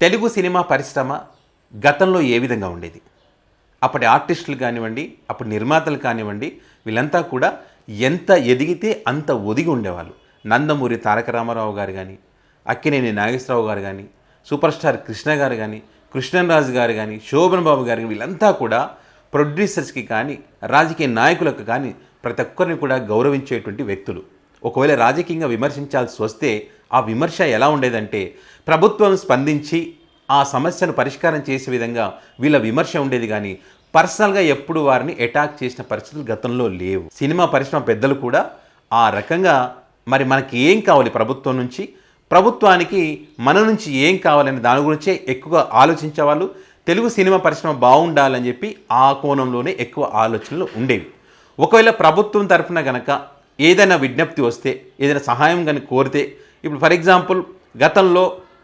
Telugu cinema పరిశ్రమ గతంలో ఏ విధంగా ఉండేది? అప్పటి ఆర్టిస్టులు కానివ్వండి, అప్పుడు నిర్మాతలు కానివ్వండి, వీళ్ళంతా కూడా ఎంత ఎదిగితే అంత ఒదిగి ఉండేవాళ్ళు. నందమూరి తారక రామారావు గారు కానీ, అక్కినేని నాగేశ్వరరావు గారు కానీ, సూపర్ స్టార్ కృష్ణ గారు కానీ, కృష్ణరాజు గారు కానీ, శోభన్ బాబు గారు, వీళ్ళంతా కూడా ప్రొడ్యూసర్స్కి కానీ, రాజకీయ నాయకులకు కానీ ప్రతి ఒక్కరిని కూడా గౌరవించేటువంటి వ్యక్తులు. ఒకవేళ రాజకీయంగా విమర్శించాల్సి వస్తే ఆ విమర్శ ఎలా ఉండేదంటే, ప్రభుత్వం స్పందించి ఆ సమస్యను పరిష్కారం చేసే విధంగా వీళ్ళ విమర్శ ఉండేది. కానీ పర్సనల్గా ఎప్పుడు వారిని అటాక్ చేసిన పరిస్థితులు గతంలో లేవు. సినిమా పరిశ్రమ పెద్దలు కూడా ఆ రకంగా మరి మనకి ఏం కావాలి ప్రభుత్వం నుంచి, ప్రభుత్వానికి మన నుంచి ఏం కావాలని దాని గురించే ఎక్కువగా ఆలోచించేవాళ్ళు. తెలుగు సినిమా పరిశ్రమ బాగుండాలని చెప్పి ఆ కోణంలోనే ఎక్కువ ఆలోచనలు ఉండేవి. ఒకవేళ ప్రభుత్వం తరఫున గనక ఏదైనా విజ్ఞప్తి వస్తే, ఏదైనా సహాయం కానీ కోరితే, ఇప్పుడు ఫర్ ఎగ్జాంపుల్ గతంలో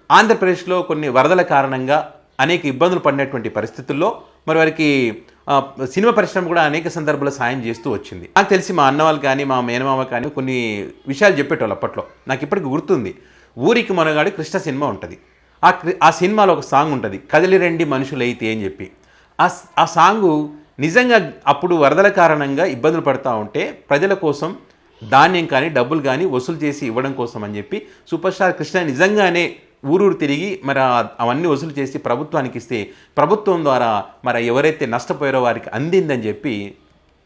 ఆంధ్రప్రదేశ్లో కొన్ని వరదల కారణంగా అనేక ఇబ్బందులు పడినటువంటి పరిస్థితుల్లో మరి వారికి సినిమా పరిశ్రమ కూడా అనేక సందర్భాల్లో సాయం చేస్తూ వచ్చింది. నాకు తెలిసి మా అన్న వాళ్ళు కానీ, మా మేనమామ కానీ కొన్ని విషయాలు చెప్పేటోళ్ళు అప్పట్లో. నాకు ఇప్పటికి గుర్తుంది. ఊరికి మనగాడి కృష్ణ సినిమా ఉంటుంది. ఆ సినిమాలో ఒక సాంగ్ ఉంటుంది, కదిలిరెండి మనుషులైతే అని చెప్పి. ఆ సాంగు నిజంగా అప్పుడు వరదల కారణంగా ఇబ్బందులు పడుతూ ఉంటే ప్రజల కోసం ధాన్యం కానీ డబ్బులు కానీ వసూలు చేసి ఇవ్వడం కోసం అని చెప్పి సూపర్ స్టార్ కృష్ణ నిజంగానే ఊరూరు తిరిగి మరి అవన్నీ వసూలు చేసి ప్రభుత్వానికి ఇస్తే, ప్రభుత్వం ద్వారా మరి ఎవరైతే నష్టపోయారో వారికి అందిందని చెప్పి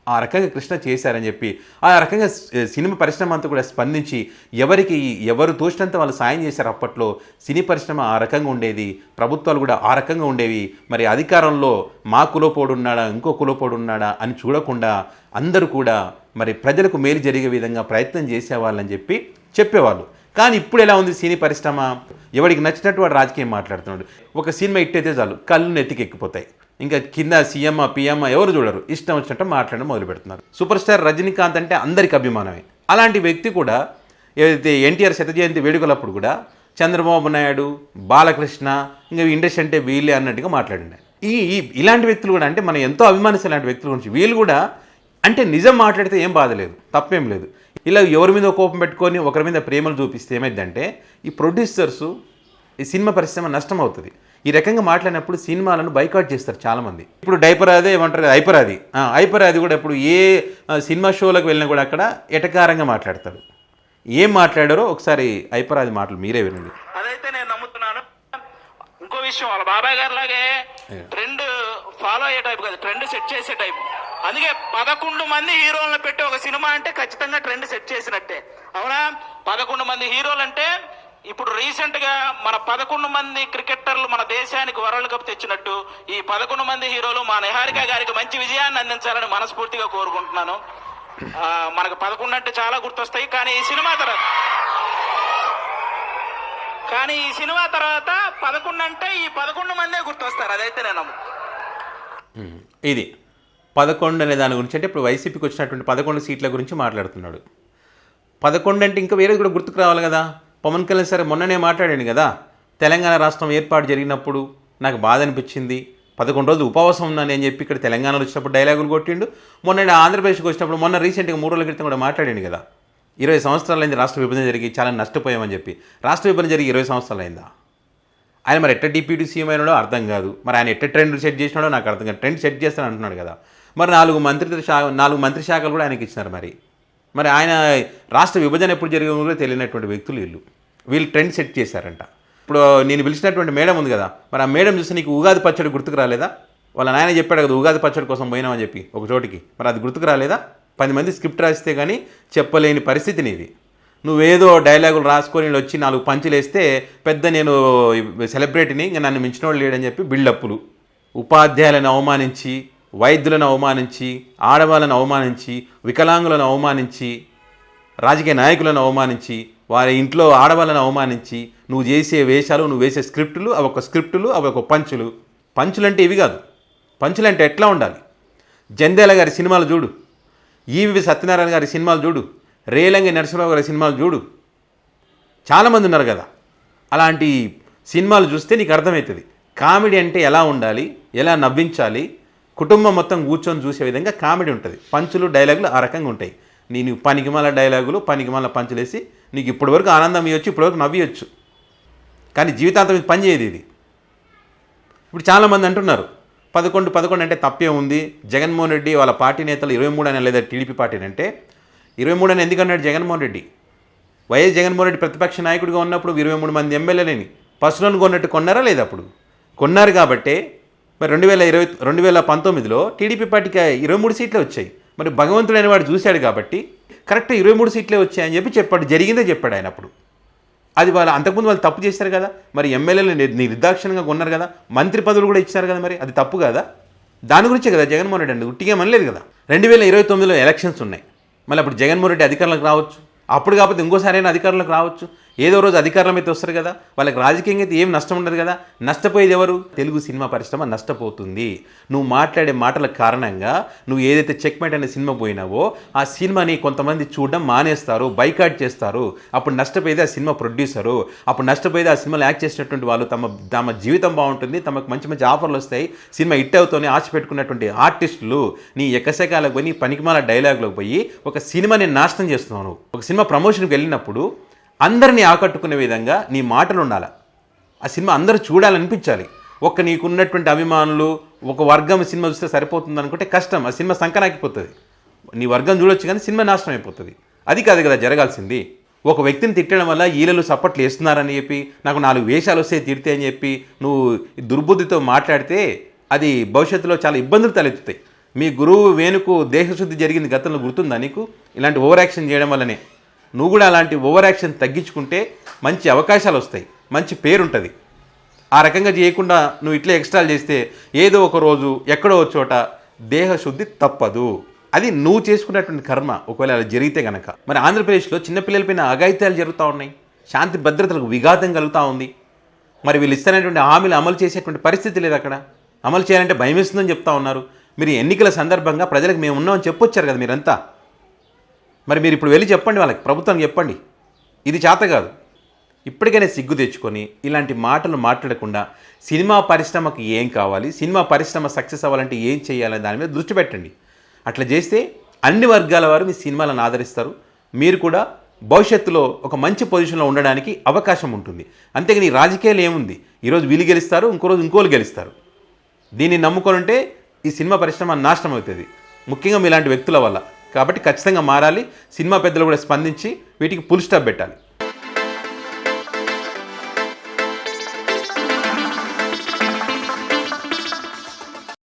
ఆ రకంగా కృష్ణ చేశారని చెప్పి ఆ రకంగా సినిమా పరిశ్రమ అంతా కూడా స్పందించి ఎవరు తోచినంత వాళ్ళు సాయం చేశారు. అప్పట్లో సినీ పరిశ్రమ ఆ రకంగా ఉండేది, ప్రభుత్వాలు కూడా ఆ రకంగా ఉండేవి. మరి అధికారంలో మా కులపోడు ఉన్నాడా, ఇంకో కులపోడు ఉన్నాడా అని చూడకుండా అందరూ కూడా మరి ప్రజలకు మేలు జరిగే విధంగా ప్రయత్నం చేసేవాళ్ళని చెప్పి చెప్పేవాళ్ళు. కానీ ఇప్పుడు ఎలా ఉంది సినీ పరిశ్రమ? ఎవరికి నచ్చినట్టు వాడు రాజకీయం మాట్లాడుతున్నాడు. ఒక సినిమా ఇట్టయితే చాలు కళ్ళు నెత్తికి ఎక్కిపోతాయి. ఇంకా కింద సీఎం పిఎం ఎవరు చూడరు, ఇష్టం వచ్చినట్టు మాట్లాడడం మొదలు పెడుతున్నారు. సూపర్ స్టార్ రజనీకాంత్ అంటే అందరికి అభిమానమే. అలాంటి వ్యక్తి కూడా ఏదైతే ఎన్టీఆర్ శత జయంతి వేడుకలప్పుడు కూడా చంద్రబాబు నాయుడు, బాలకృష్ణ ఇంకా ఇండస్ట్రీ అంటే వీళ్ళే అన్నట్టుగా మాట్లాడినారు. ఇలాంటి వ్యక్తులు కూడా అంటే మనం ఎంతో అభిమానిస్తే ఇలాంటి వ్యక్తుల గురించి వీళ్ళు కూడా అంటే నిజం మాట్లాడితే ఏం బాధ లేదు, తప్పేం లేదు. ఇలా ఎవరి మీద కోపం పెట్టుకొని ఒకరి మీద ప్రేమలు చూపిస్తే ఏమైందంటే ఈ ప్రొడ్యూసర్సు, ఈ సినిమా పరిశ్రమ నష్టం అవుతుంది. ఈ రకంగా మాట్లాడినప్పుడు సినిమాలను బైకాట్ చేస్తారు చాలామంది. ఇప్పుడు డైపర్ అదే ఏమంటారు, ఐపరాది కూడా ఇప్పుడు ఏ సినిమా షోలకు వెళ్ళినా కూడా అక్కడ ఎటకారంగా మాట్లాడతారు. ఏం మాట్లాడారో ఒకసారి ఐపరాది మాటలు మీరే వినండి. అదైతే నేను నమ్ముతున్నాను. ఇంకో విషయం, వాళ్ళ బాబాయ్ గారు లాగే ట్రెండ్ ఫాలో అయ్యే టైప్ కదా, ట్రెండ్ సెట్ చేసే టైప్. అందుకే 11 మంది హీరోలను పెట్టి ఒక సినిమా అంటే ఖచ్చితంగా ట్రెండ్ సెట్ చేసినట్టే. అవునా? 11 మంది హీరోలు అంటే ఇప్పుడు రీసెంట్ గా మన 11 మంది క్రికెటర్లు మన దేశానికి వరల్డ్ కప్ తెచ్చినట్టు ఈ 11 మంది హీరోలు మా నిహారిక గారికి మంచి విజయాన్ని అందించాలని మనస్ఫూర్తిగా కోరుకుంటున్నాను. మనకు 11 అంటే చాలా గుర్తొస్తాయి, కానీ ఈ సినిమా తర్వాత 11 అంటే ఈ 11 మందే గుర్తొస్తారు. అదైతే నేను ఇది 11 అనే దాని గురించి. అంటే ఇప్పుడు వైసీపీకి వచ్చినటువంటి 11 సీట్ల గురించి మాట్లాడుతున్నాడు. 11 అంటే ఇంకా వేరేది కూడా గుర్తుకు రావాలి కదా. పవన్ కళ్యాణ్ సరే మొన్ననే మాట్లాడాను కదా, తెలంగాణ రాష్ట్రం ఏర్పాటు జరిగినప్పుడు నాకు బాధ అనిపించింది, 11 రోజులు ఉపవాసం ఉన్నాను అని చెప్పి ఇక్కడ తెలంగాణలో వచ్చినప్పుడు డైలాగులు కొట్టిండు. మొన్న ఆంధ్రప్రదేశ్కి వచ్చినప్పుడు మొన్న రీసెంట్గా 3 రోజుల క్రితం కూడా మాట్లాడాను కదా, 20 సంవత్సరాలైంది రాష్ట్ర విభజన జరిగి చాలా నష్టపోయామని చెప్పి. రాష్ట్ర విభజన జరిగి 20 సంవత్సరాలు అయిందా? ఆయన మరి ఎట్ట డిప్యూటీ సీఎం అయినాడో అర్థం కాదు, మరి ఆయన ఎట్ట ట్రెండ్ సెట్ చేసినాడో నాకు అర్థం కాదు. ట్రెండ్ సెట్ చేస్తాను అంటున్నాడు కదా, మరి 4 మంత్రి శాఖలు కూడా ఆయనకి ఇచ్చినారు. మరి ఆయన రాష్ట్ర విభజన ఎప్పుడు జరిగిందో కూడా తెలియనటువంటి వ్యక్తులు వీళ్ళు ట్రెండ్ సెట్ చేశారంట. ఇప్పుడు నేను పిలిచినటువంటి మేడం ఉంది కదా, మరి ఆ మేడం చూస్తే నీకు ఉగాది పచ్చడి గుర్తుకు రాలేదా? వాళ్ళ నాయన చెప్పాడు కదా ఉగాది పచ్చడి కోసం పోయినామని చెప్పి ఒక చోటికి, మరి అది గుర్తుకు రాలేదా? 10 మంది స్క్రిప్ట్ రాస్తే కానీ చెప్పలేని పరిస్థితి నీది. నువ్వేదో డైలాగులు రాసుకొని వచ్చి 4 పంచులు వేస్తే పెద్ద నేను సెలబ్రిటీని, ఇంకా నన్ను మించిన వాళ్ళు లేడని చెప్పి బిల్డప్పులు. ఉపాధ్యాయులను అవమానించి, వైద్యులను అవమానించి, ఆడవాళ్ళను అవమానించి, వికలాంగులను అవమానించి, రాజకీయ నాయకులను అవమానించి, వారి ఇంట్లో ఆడవాళ్ళను అవమానించి నువ్వు చేసే వేషాలు, నువ్వు వేసే స్క్రిప్టులు, అవి ఒక పంచులు. పంచులంటే ఇవి కాదు. పంచులంటే ఎట్లా ఉండాలి? జంధ్యాల గారి సినిమాలు చూడు, ఈవి సత్యనారాయణ గారి సినిమాలు చూడు, రేలంగి నరసింహరావు గారి సినిమాలు చూడు, చాలామంది ఉన్నారు కదా. అలాంటి సినిమాలు చూస్తే నీకు అర్థమవుతుంది కామెడీ అంటే ఎలా ఉండాలి, ఎలా నవ్వించాలి, కుటుంబం మొత్తం కూర్చొని చూసే విధంగా కామెడీ ఉంటుంది. పంచులు డైలాగులు ఆ రకంగా ఉంటాయి. నేను పనికిమాల డైలాగులు, పనికిమాల పంచులేసి నీకు ఇప్పటివరకు ఆనందం ఇవ్వచ్చు, ఇప్పటివరకు నవ్వియొచ్చు, కానీ జీవితాంతం ఇది పని చేయదు. ఇది ఇప్పుడు చాలామంది అంటున్నారు 11 అంటే తప్పే ఉంది, జగన్మోహన్ రెడ్డి వాళ్ళ పార్టీ నేతలు 23 అని లేదా టీడీపీ పార్టీని అంటే 23 అని ఎందుకన్నాడు జగన్మోహన్ రెడ్డి? వైఎస్ జగన్మోహన్ రెడ్డి ప్రతిపక్ష నాయకుడిగా ఉన్నప్పుడు 23 మంది ఎమ్మెల్యేలని పశువులను కొన్నట్టు కొన్నారా లేదా? అప్పుడు కొన్నారు కాబట్టే మరి 2019లో టీడీపీ పార్టీకి 23 సీట్లే వచ్చాయి. మరి భగవంతుడైన వాడు చూశాడు కాబట్టి కరెక్ట్ 23 సీట్లే వచ్చాయని చెప్పి చెప్పాడు, జరిగిందే చెప్పాడు ఆయన అప్పుడు. అది వాళ్ళు అంతకుముందు వాళ్ళు తప్పు చేశారు కదా, మరి ఎమ్మెల్యేలు నిర్దాక్షిణ్యంగా కొన్నారు కదా, మంత్రి పదవులు కూడా ఇచ్చారు కదా, మరి అది తప్పు కదా? దాని గురించే కదా జగన్మోహన్ రెడ్డి అండి ఉట్టిగా మనలేదు కదా. 2029లో ఎలక్షన్స్ ఉన్నాయి, మళ్ళీ అప్పుడు జగన్మోహన్ రెడ్డి అధికారంలోకి రావచ్చు, అప్పుడు కాకపోతే ఇంకోసారైనా అధికారంలోకి రావచ్చు, ఏదో రోజు అధికారం అయితే వస్తారు కదా, వాళ్ళకి రాజకీయంగా అయితే ఏం నష్టం ఉండదు కదా. నష్టపోయేది ఎవరు? తెలుగు సినిమా పరిశ్రమ నష్టపోతుంది. నువ్వు మాట్లాడే మాటల కారణంగా నువ్వు ఏదైతే చెక్మేట్ అనే సినిమా పోయినావో ఆ సినిమాని కొంతమంది చూడడం మానేస్తారు, బైకాట్ చేస్తారు. అప్పుడు నష్టపోయేది ఆ సినిమా ప్రొడ్యూసరు, అప్పుడు నష్టపోయేది ఆ సినిమాలో యాక్ట్ చేసినటువంటి వాళ్ళు. తమ జీవితం బాగుంటుంది, తమకు మంచి మంచి ఆఫర్లు వస్తాయి, సినిమా హిట్ అవుతూనే ఆశ పెట్టుకున్నటువంటి ఆర్టిస్టులు నీ ఎక్కసెకాలకు పోయి, నీ పనికిమాల డైలాగ్లోకి పోయి ఒక సినిమాని నాశనం చేస్తున్నావు. ఒక సినిమా ప్రమోషన్కి వెళ్ళినప్పుడు అందరినీ ఆకట్టుకునే విధంగా నీ మాటలు ఉండాలి. ఆ సినిమా అందరూ చూడాలనిపించాలి. నీకున్నటువంటి అభిమానులు ఒక వర్గం సినిమా చూస్తే సరిపోతుంది అనుకుంటే కష్టం, ఆ సినిమా సంకనాకిపోతుంది. నీ వర్గం చూడొచ్చు కానీ సినిమా నాశనం అయిపోతుంది. అది కాదు కదా జరగాల్సింది. ఒక వ్యక్తిని తిట్టడం వల్ల ఈలలు సప్పట్లు వేస్తున్నారని చెప్పి, నాకు 4 వేషాలు వస్తే తిడితే అని చెప్పి నువ్వు దుర్బుద్ధితో మాట్లాడితే అది భవిష్యత్తులో చాలా ఇబ్బందులు తలెత్తుతాయి. మీ గురువు వేణుకు దేహశుద్ధి జరిగింది గతంలో గుర్తుందా నీకు? ఇలాంటి ఓవర్ యాక్షన్ చేయడం వల్లనే. నువ్వు కూడా అలాంటి ఓవర్ యాక్షన్ తగ్గించుకుంటే మంచి అవకాశాలు వస్తాయి, మంచి పేరు ఉంటుంది. ఆ రకంగా చేయకుండా నువ్వు ఇట్లా ఎక్స్ట్రాలు చేస్తే ఏదో ఒక రోజు ఎక్కడో ఒక చోట దేహశుద్ధి తప్పదు. అది నువ్వు చేసుకున్నటువంటి కర్మ. ఒకవేళ అలా జరిగితే కనుక మరి ఆంధ్రప్రదేశ్లో చిన్నపిల్లలపైన అఘాయిత్యాలు జరుగుతూ ఉన్నాయి, శాంతి భద్రతలకు విఘాతం కలుగుతూ ఉంది. మరి వీళ్ళు ఇస్తున్నటువంటి హామీలు అమలు చేసేటువంటి పరిస్థితి లేదు. అక్కడ అమలు చేయాలంటే భయం వేస్తుందని చెప్తా ఉన్నారు. మీరు ఎన్నికల సందర్భంగా ప్రజలకు మేము ఉన్నామని చెప్పొచ్చారు కదా మీరంతా. మరి మీరు ఇప్పుడు వెళ్ళి చెప్పండి, వాళ్ళకి ప్రభుత్వానికి చెప్పండి ఇది చేత కాదు. ఇప్పటికైనా సిగ్గు తెచ్చుకొని ఇలాంటి మాటలు మాట్లాడకుండా సినిమా పరిశ్రమకు ఏం కావాలి, సినిమా పరిశ్రమ సక్సెస్ అవ్వాలంటే ఏం చేయాలని దాని మీద దృష్టి పెట్టండి. అట్లా చేస్తే అన్ని వర్గాల వారు మీ సినిమాలను ఆదరిస్తారు. మీరు కూడా భవిష్యత్తులో ఒక మంచి పొజిషన్లో ఉండడానికి అవకాశం ఉంటుంది. అంతేగాని ఈ రాజకీయాలు ఏముంది, ఈరోజు వీళ్ళు గెలుస్తారు, ఇంకో రోజు ఇంకోళ్ళు గెలుస్తారు. దీన్ని నమ్ముకుంటే ఈ సినిమా పరిశ్రమ నాశనం అవుతుంది, ముఖ్యంగా మీలాంటి వ్యక్తుల వల్ల. కాబట్టి ఖచ్చితంగా మారాలి. సినిమా పెద్దలు కూడా స్పందించి వీటికి ఫుల్ స్టాప్ పెట్టాలి.